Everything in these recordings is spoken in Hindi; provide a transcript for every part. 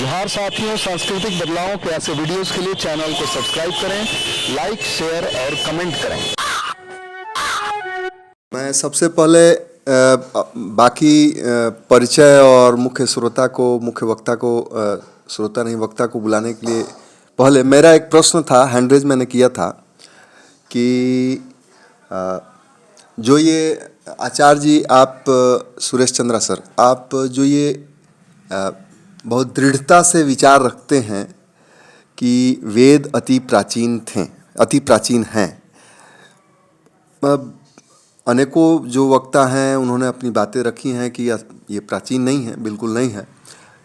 जोहार साथियों, सांस्कृतिक बदलावों के ऐसे वीडियोस के लिए चैनल को सब्सक्राइब करें, लाइक, शेयर और कमेंट करें। मैं सबसे पहले बाकी परिचय और मुख्य वक्ता को श्रोता नहीं वक्ता को बुलाने के लिए पहले मेरा एक प्रश्न था, हैंड रेज मैंने किया था कि अ, जो ये आचार्य जी, आप सुरेश चंद्रा सर, आप जो ये अ, बहुत दृढ़ता से विचार रखते हैं कि वेद अति प्राचीन हैं। अब अनेकों जो वक्ता हैं उन्होंने अपनी बातें रखी हैं कि ये प्राचीन नहीं है, बिल्कुल नहीं है,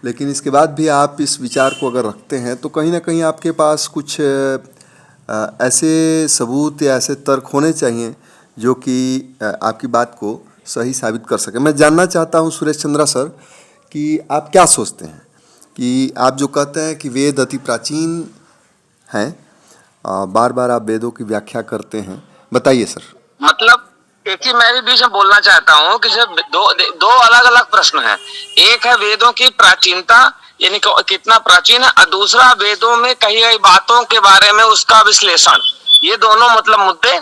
लेकिन इसके बाद भी आप इस विचार को अगर रखते हैं तो कहीं ना कहीं आपके पास कुछ ऐसे सबूत या ऐसे तर्क होने चाहिए जो कि आपकी बात को सही साबित कर सके। मैं जानना चाहता हूं सुरेश चंद्रा सर कि आप क्या सोचते हैं कि आप जो कहते हैं कि वेद अति प्राचीन हैं, बार बार आप वेदों की व्याख्या करते हैं, बताइए सर। मतलब एक ही मैं भी बीच में बोलना चाहता हूँ कि सिर्फ दो अलग अलग प्रश्न हैं। एक है वेदों की प्राचीनता, यानी कितना प्राचीन है, और दूसरा वेदों में कही गई बातों के बारे में उसका विश्लेषण। ये दोनों मतलब मुद्दे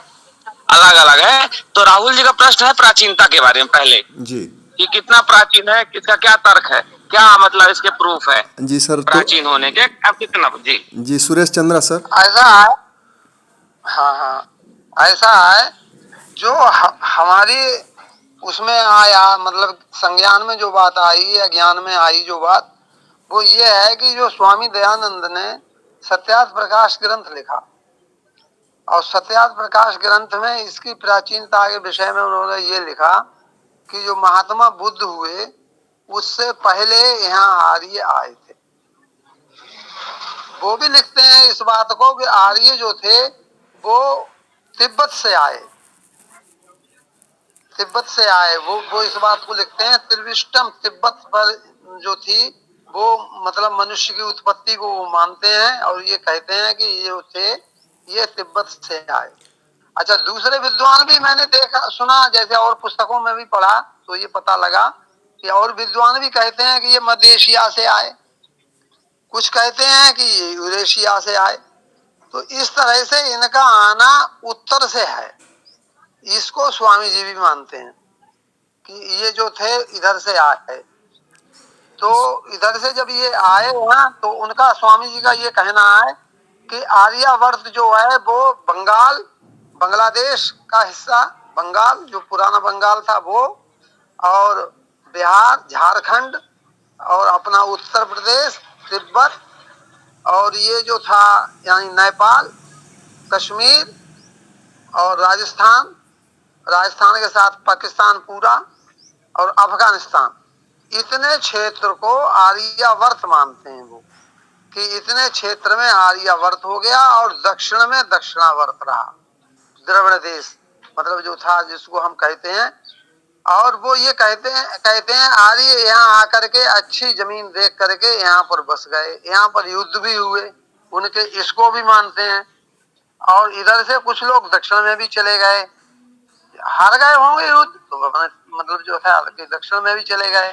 अलग अलग है। तो राहुल जी का प्रश्न है प्राचीनता के बारे में पहले जी कि कितना प्राचीन है, इसका क्या तर्क है, क्या मतलब इसके प्रूफ है जी सर। तो प्राचीन होने के, अब कितना जी जी सुरेश चंद्रा सर। ऐसा है। हाँ हाँ, ऐसा है जो हमारी उसमें आया, मतलब संज्ञान में जो बात आई या ज्ञान में आई जो बात, वो ये है कि जो स्वामी दयानंद ने सत्यार्थ प्रकाश ग्रंथ लिखा, और सत्यार्थ प्रकाश ग्रंथ में इसकी प्राचीनता के विषय में उन्होंने ये लिखा कि जो महात्मा बुद्ध हुए उससे पहले यहाँ आर्य आए थे। वो भी लिखते हैं इस बात को कि आर्य जो थे वो तिब्बत से आए, वो इस बात को लिखते हैं। त्रिविष्टम तिब्बत पर जो थी वो मतलब मनुष्य की उत्पत्ति को वो मानते हैं, और ये कहते हैं कि ये थे ये तिब्बत से आए। अच्छा, दूसरे विद्वान भी मैंने देखा सुना, जैसे और पुस्तकों में भी पढ़ा तो ये पता लगा कि और विद्वान भी कहते हैं कि ये मध्य एशिया से आए, कुछ कहते हैं कि ये यूरेशिया से आए। तो इस तरह से इनका आना उत्तर से है, इसको स्वामी जी भी मानते हैं कि ये जो थे इधर से आए। तो इधर से जब ये आए वहां, तो उनका स्वामी जी का ये कहना है कि आर्यावर्त जो है वो बांग्लादेश का हिस्सा, बंगाल जो पुराना बंगाल था वो, और बिहार, झारखंड, और अपना उत्तर प्रदेश, तिब्बत, और ये जो था यानी नेपाल, कश्मीर, और राजस्थान के साथ पाकिस्तान पूरा, और अफगानिस्तान, इतने क्षेत्र को आर्यावर्त मानते हैं वो, कि इतने क्षेत्र में आर्यावर्त हो गया, और दक्षिण में दक्षिणावर्त रहा, द्रविड़ देश मतलब जो था जिसको हम कहते हैं। और वो ये कहते हैं आर्य यहाँ आकर के अच्छी जमीन देख करके यहाँ पर बस गए, यहाँ पर युद्ध भी हुए, उनके इसको भी मानते हैं। और इधर से कुछ लोग दक्षिण में भी चले गए, हार गए होंगे युद्ध तो मतलब जो था कि दक्षिण में भी चले गए।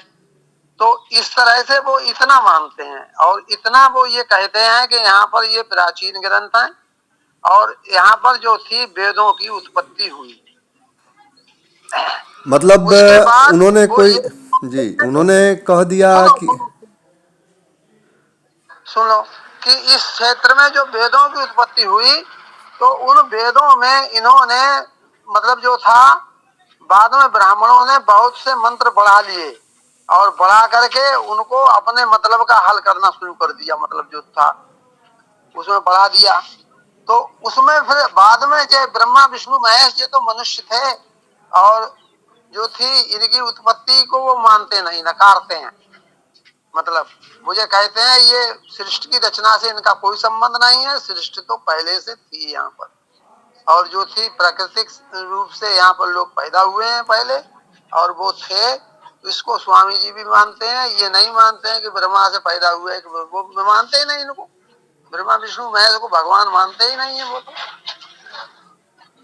तो इस तरह से वो इतना मानते हैं, और इतना वो ये कहते हैं कि यहाँ पर ये प्राचीन ग्रंथ है, और यहाँ पर जो थी वेदों की उत्पत्ति हुई। मतलब उसके बाद उन्होंने वो कोई ये जी उन्होंने कह दिया कि सुनो कि इस क्षेत्र में जो वेदों की उत्पत्ति हुई, तो उन वेदों में इन्होंने मतलब जो था, बाद में ब्राह्मणों ने बहुत से मंत्र बढ़ा लिए, और बढ़ा करके उनको अपने मतलब का हल करना शुरू कर दिया, मतलब जो था उसमें बढ़ा दिया। तो उसमें फिर बाद में जो ब्रह्मा विष्णु महेश ये तो मनुष्य थे, और जो थी इनकी उत्पत्ति को वो मानते नहीं, नकारते हैं। मतलब मुझे कहते हैं ये सृष्टि की रचना से इनका कोई संबंध नहीं है, सृष्टि तो पहले से थी यहाँ पर, और जो थी प्राकृतिक रूप से यहाँ पर लोग पैदा हुए हैं पहले, और वो थे। इसको स्वामी जी भी मानते हैं, ये नहीं मानते हैं कि ब्रह्मा से पैदा हुए, वो मानते ही नहीं इनको, ब्रह्मा विष्णु महेश को भगवान मानते ही नहीं है वो तो।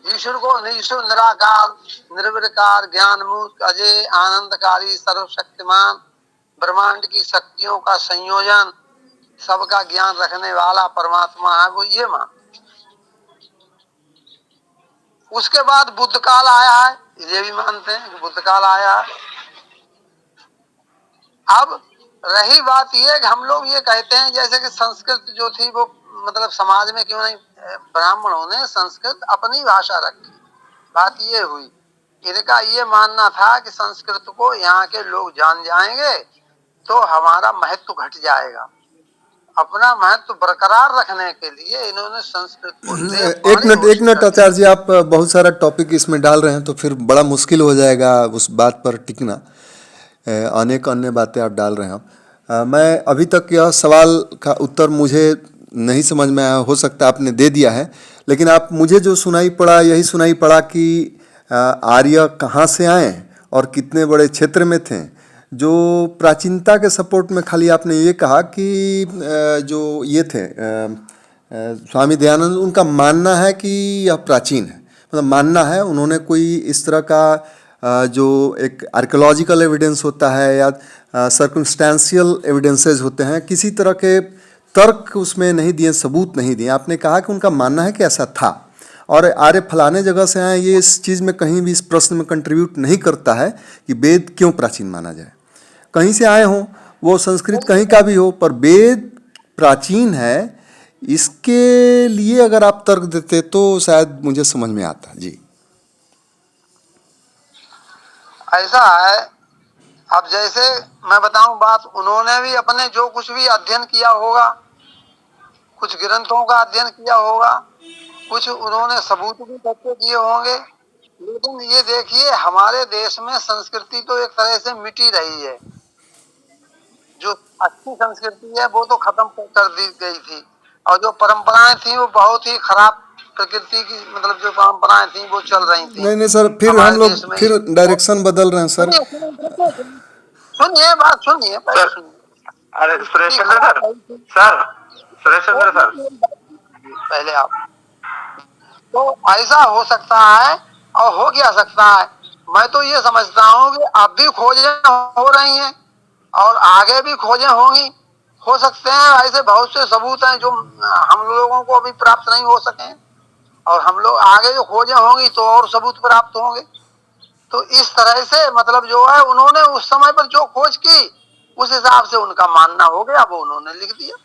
ईश्वर को ईश्वर निराकार, निर्विकार, ज्ञानमूर्त, अजय, आनंदकारी, सर्वशक्तिमान, ब्रह्मांड की शक्तियों का संयोजन, सबका ज्ञान रखने वाला परमात्मा है, वो ये मान। उसके बाद बुद्ध काल आया है, ये भी मानते हैं कि बुद्ध काल आया है। अब रही बात ये कि हम लोग ये कहते हैं जैसे कि संस्कृत जो थी वो मतलब समाज में क्यों नहीं, ब्राह्मणों ने संस्कृत अपनी भाषा रखी। बात ये हुई, इनका ये मानना था कि संस्कृत को यहाँ के लोग जान जाएंगे तो हमारा महत्व घट जाएगा। अपना महत्व बरकरार रखने के लिए इन्होंने संस्कृत को एक मिनट आचार्य जी, आप बहुत सारा टॉपिक इसमें डाल रहे हैं तो फिर बड़ा मुश्किल हो जाएगा उस बात पर टिकना। अनेक अन्य बातें आप डाल रहे हैं। मैं अभी तक यह सवाल का उत्तर मुझे नहीं समझ में आया, हो सकता है आपने दे दिया है, लेकिन आप मुझे जो सुनाई पड़ा यही सुनाई पड़ा कि आर्य कहाँ से आए और कितने बड़े क्षेत्र में थे। जो प्राचीनता के सपोर्ट में खाली आपने ये कहा कि जो ये थे स्वामी दयानंद, उनका मानना है कि यह प्राचीन है, मतलब मानना है, उन्होंने कोई इस तरह का जो एक आर्कियोलॉजिकल एविडेंस होता है या सर्कमस्टेंशियल एविडेंसेस होते हैं, किसी तरह के तर्क उसमें नहीं दिए, सबूत नहीं दिए। आपने कहा कि उनका मानना है कि ऐसा था, और आर्य फलाने जगह से आए, ये इस चीज़ में कहीं भी इस प्रश्न में कंट्रीब्यूट नहीं करता है कि वेद क्यों प्राचीन माना जाए। कहीं से आए हों, वो संस्कृत कहीं का भी हो, पर वेद प्राचीन है, इसके लिए अगर आप तर्क देते तो शायद मुझे समझ में आता। जी, ऐसा है। अब जैसे मैं बताऊं बात, उन्होंने भी अपने जो कुछ भी अध्ययन किया होगा, कुछ ग्रंथों का अध्ययन किया होगा, कुछ उन्होंने सबूत भी इकट्ठे किए होंगे, लेकिन ये देखिए हमारे देश में संस्कृति तो एक तरह से मिटी रही है। जो अच्छी संस्कृति है वो तो खत्म कर दी गई थी, और जो परंपराएं थी वो बहुत ही खराब प्रकृति की, मतलब जो परंपराएं थी वो चल रही थी। नहीं सर, फिर हम लोग फिर डायरेक्शन बदल रहे हैं सर। सुनिए बात, सुनिए पहले सुनिए। अरे सुरेश चंद्र सर, सुरेश चंद्र सर, पहले आप, तो ऐसा हो सकता है और हो क्या सकता है। मैं तो ये समझता हूँ कि अब भी खोजें हो रही हैं और आगे भी खोजें होंगी, हो सकते हैं। ऐसे बहुत से सबूत हैं जो हम लोगों को अभी प्राप्त नहीं हो सके, और हम लोग आगे जो खोजें होंगी तो और सबूत प्राप्त होंगे। तो इस तरह से मतलब जो है उन्होंने उस समय पर जो खोज की उस हिसाब से उनका मानना हो गया, वो उन्होंने लिख दिया।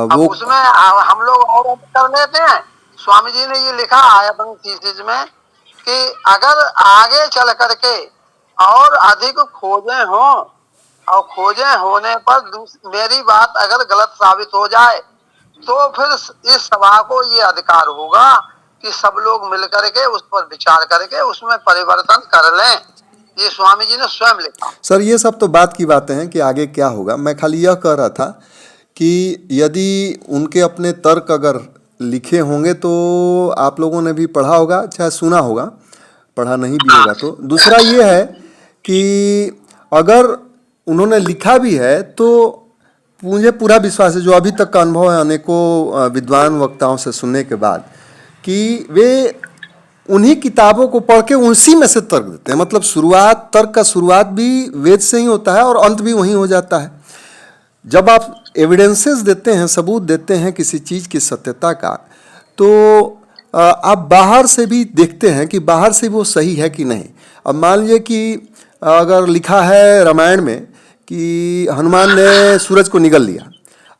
अब उसमें हम लोग और कर लेते हैं। स्वामी जी ने ये लिखा है अपनी थीसिस में कि अगर आगे चल करके और अधिक खोजें हों और खोजें होने पर मेरी बात अगर गलत साबित हो जाए तो फिर इस सभा को ये अधिकार होगा कि सब लोग मिलकर के उस पर विचार करके उसमें परिवर्तन कर लें। ये स्वामी जी ने स्वयं लिखा। सर ये सब तो बात की बातें हैं कि आगे क्या होगा। मैं खाली यह कह रहा था कि यदि उनके अपने तर्क अगर लिखे होंगे तो आप लोगों ने भी पढ़ा होगा, चाहे सुना होगा, पढ़ा नहीं भी होगा तो। दूसरा ये है कि अगर उन्होंने लिखा भी है तो मुझे पूरा विश्वास है, जो अभी तक का अनुभव है अनेकों विद्वान वक्ताओं से सुनने के बाद, कि वे उन्हीं किताबों को पढ़ के उसी में से तर्क देते हैं। मतलब शुरुआत, तर्क का शुरुआत भी वेद से ही होता है और अंत भी वहीं हो जाता है। जब आप एविडेंसेस देते हैं, सबूत देते हैं किसी चीज़ की सत्यता का, तो आप बाहर से भी देखते हैं कि बाहर से वो सही है कि नहीं। अब मान लीजिए कि अगर लिखा है रामायण में कि हनुमान ने सूरज को निगल लिया,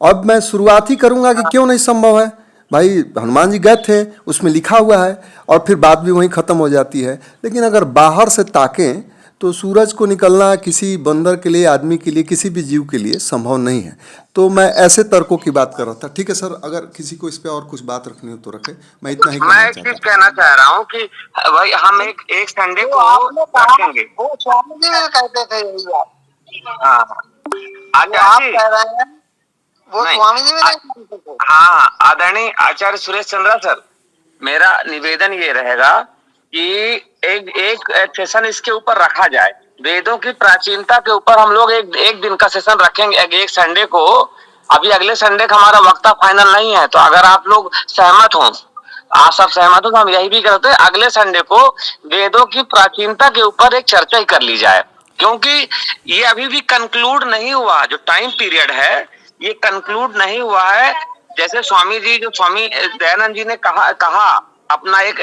अब मैं शुरुआत ही करूँगा कि क्यों नहीं संभव है, भाई हनुमान जी गए थे, उसमें लिखा हुआ है, और फिर बात भी वहीं ख़त्म हो जाती है। लेकिन अगर बाहर से ताकें तो सूरज को निकलना किसी बंदर के लिए, आदमी के लिए, किसी भी जीव के लिए संभव नहीं है। तो मैं ऐसे तर्कों की बात कर रहा था। ठीक है सर, अगर किसी को इस पे और कुछ बात रखनी हो तो रखे। मैं इतना ही मैं एक चीज कहना चाह रहा हूँ कि भाई हम एक संडे को रखेंगे। वो स्वामी जी भी कहते थे यही बात। हाँ आप कह रहे हैं, वो स्वामी जी भी नहीं कहते थे। हाँ, आदरणीय आचार्य सुरेश चंद्रा सर, मेरा निवेदन ये रहेगा कि एक सेशन इसके ऊपर रखा जाए, वेदों की प्राचीनता के ऊपर हम लोग एक दिन का सेशन रखेंगे, एक संडे को। अभी अगले संडे का हमारा वक्ता फाइनल नहीं है, तो अगर आप लोग सहमत हो, आप सब सहमत हो, तो हम यही भी करते हैं, अगले संडे को वेदों की प्राचीनता के ऊपर एक चर्चा ही कर ली जाए, क्योंकि ये अभी भी कंक्लूड नहीं हुआ। जो टाइम पीरियड है ये कंक्लूड नहीं हुआ है। जैसे स्वामी जी, जो स्वामी दयानंद जी ने कहा अपना एक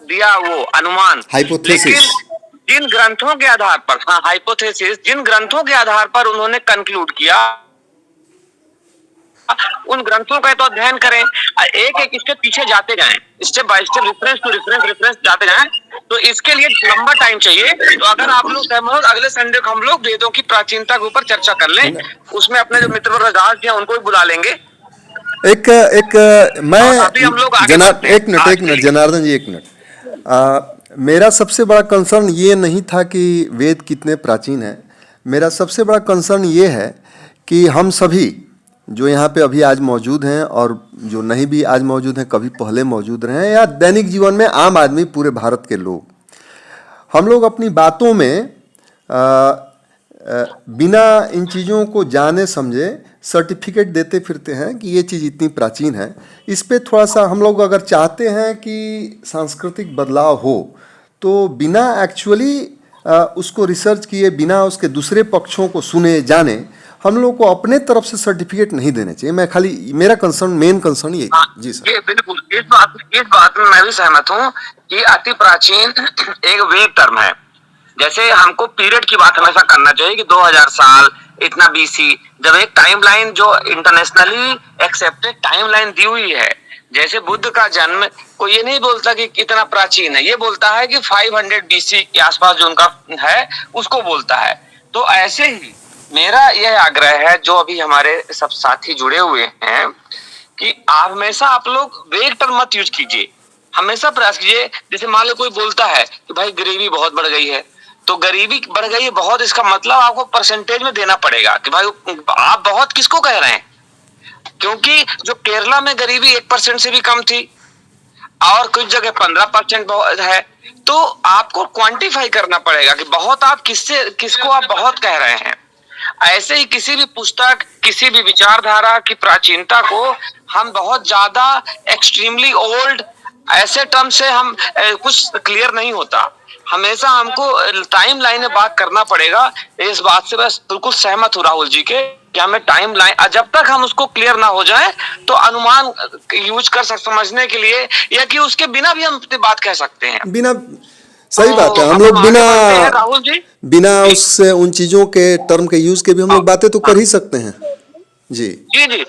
दिया वो अनुमान, हाइपोथेसिस। लेकिन जिन ग्रंथों के आधार पर, हाँ हाइपोथेसिस, जिन ग्रंथों के आधार पर उन्होंने कंक्लूड किया, उन ग्रंथों का तो अध्ययन करें, एक एक इसके पीछे जाते जाएं, step by step, reference to reference जाते जाएं। तो इसके लिए लंबा टाइम चाहिए। तो अगर आप लोग सहमत, अगले संडे को हम लोग वेदों की प्राचीनता के ऊपर चर्चा कर लें, उसमें अपने जो मित्र रजाज हैं उनको भी बुला लेंगे। मैं अभी हम लोग आगे बढ़ते हैं। एक मिनट जनार्दन जी, एक मिनट। मेरा सबसे बड़ा कंसर्न ये नहीं था कि वेद कितने प्राचीन हैं। मेरा सबसे बड़ा कंसर्न ये है कि हम सभी जो यहाँ पे अभी आज मौजूद हैं और जो नहीं भी आज मौजूद हैं, कभी पहले मौजूद रहे हैं, या दैनिक जीवन में आम आदमी, पूरे भारत के लोग, हम लोग अपनी बातों में बिना इन चीज़ों को जाने समझे सर्टिफिकेट देते फिरते हैं कि ये चीज़ इतनी प्राचीन है। इस पे थोड़ा सा हम लोग अगर चाहते हैं कि सांस्कृतिक बदलाव हो, तो बिना एक्चुअली उसको रिसर्च किए, बिना उसके दूसरे पक्षों को सुने जाने, हम लोग को अपने तरफ से सर्टिफिकेट नहीं देने चाहिए। मैं खाली, मेरा कंसर्न, मेन कंसर्न ये जी सर। ये बिल्कुल, इस बात में मैं भी सहमत हूँ कि अति प्राचीन एक वेग टर्म है। जैसे हमको पीरियड की बात हमेशा करना चाहिए कि 2000 साल, इतना बीसी, जब एक टाइमलाइन जो इंटरनेशनली एक्सेप्टेड टाइमलाइन दी हुई है। जैसे बुद्ध का जन्म कोई ये नहीं बोलता कि कितना प्राचीन है, ये बोलता है कि 500 बीसी के आसपास जो उनका है उसको बोलता है। तो ऐसे ही मेरा यह आग्रह है, जो अभी हमारे सब साथी जुड़े हुए हैं, कि हमेशा आप लोग वेग टर्म मत यूज कीजिए। हमेशा प्रयास कीजिए, जैसे मान लो कोई बोलता है कि भाई गरीबी बहुत बढ़ गई है, तो गरीबी बढ़ गई है बहुत, इसका मतलब आपको परसेंटेज में देना पड़ेगा कि भाई आप बहुत किसको कह रहे हैं। क्योंकि जो केरला में गरीबी 1% से भी कम थी और कुछ जगह 15% है, तो आपको क्वांटिफाई करना पड़ेगा कि बहुत आप किसको आप बहुत कह रहे हैं। ऐसे ही किसी भी पुस्तक, किसी भी विचारधारा की प्राचीनता को हम बहुत ज्यादा एक्सट्रीमली ओल्ड, ऐसे टर्म से हम कुछ क्लियर नहीं होता। हमेशा हमको टाइम लाइन में बात करना पड़ेगा। इस बात से बस बिल्कुल सहमत हूँ राहुल जी के कि हमें टाइम लाइन, जब तक हम उसको क्लियर ना हो जाए तो अनुमान यूज कर समझने के लिए, या कि उसके बिना भी हम बात कह सकते हैं। बिना, सही बात है, हम लोग बिना राहुल जी, बिना उससे उन चीज़ों के टर्म के यूज के भी हम लोग बातें तो कर ही सकते हैं। जी जी जी।